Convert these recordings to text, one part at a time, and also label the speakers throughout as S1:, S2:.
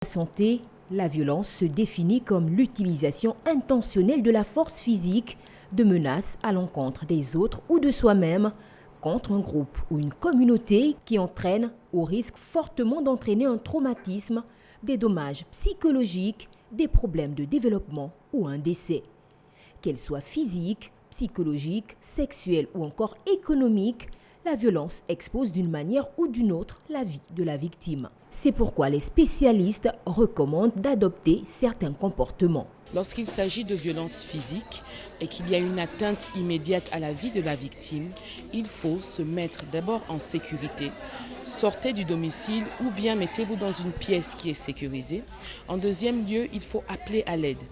S1: La santé, la violence se définit comme l'utilisation intentionnelle de la force physique, de menaces à l'encontre des autres ou de soi-même, contre un groupe ou une communauté qui entraîne ou risque fortement d'entraîner un traumatisme, des dommages psychologiques, des problèmes de développement ou un décès. Qu'elle soit physique, psychologique, sexuelle ou encore économique, la violence expose d'une manière ou d'une autre la vie de la victime. C'est pourquoi les spécialistes recommandent d'adopter certains comportements.
S2: Lorsqu'il s'agit de violences physiques et qu'il y a une atteinte immédiate à la vie de la victime, il faut se mettre d'abord en sécurité. Sortez du domicile ou bien mettez-vous dans une pièce qui est sécurisée. En deuxième lieu, il faut appeler à l'aide.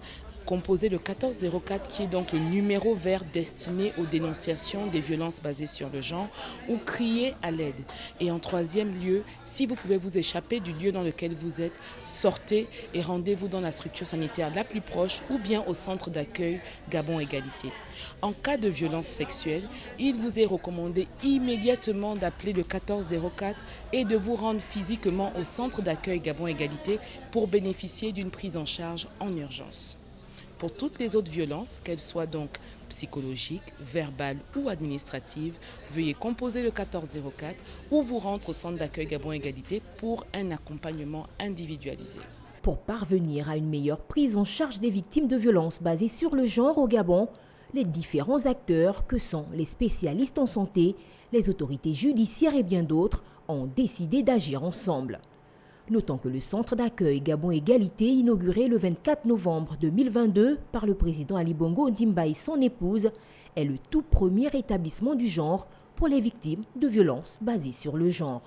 S2: Composez le 1404 qui est donc le numéro vert destiné aux dénonciations des violences basées sur le genre ou crier à l'aide. Et en troisième lieu, si vous pouvez vous échapper du lieu dans lequel vous êtes, sortez et rendez-vous dans la structure sanitaire la plus proche ou bien au centre d'accueil Gabon Égalité. En cas de violence sexuelle, il vous est recommandé immédiatement d'appeler le 1404 et de vous rendre physiquement au centre d'accueil Gabon Égalité pour bénéficier d'une prise en charge en urgence. Pour toutes les autres violences, qu'elles soient donc psychologiques, verbales ou administratives, veuillez composer le 1404 ou vous rendre au centre d'accueil Gabon Égalité pour un accompagnement individualisé.
S1: Pour parvenir à une meilleure prise en charge des victimes de violences basées sur le genre au Gabon, les différents acteurs que sont les spécialistes en santé, les autorités judiciaires et bien d'autres ont décidé d'agir ensemble. Notons que le centre d'accueil Gabon Égalité, inauguré le 24 novembre 2022 par le président Ali Bongo Ondimba et son épouse, est le tout premier établissement du genre pour les victimes de violences basées sur le genre.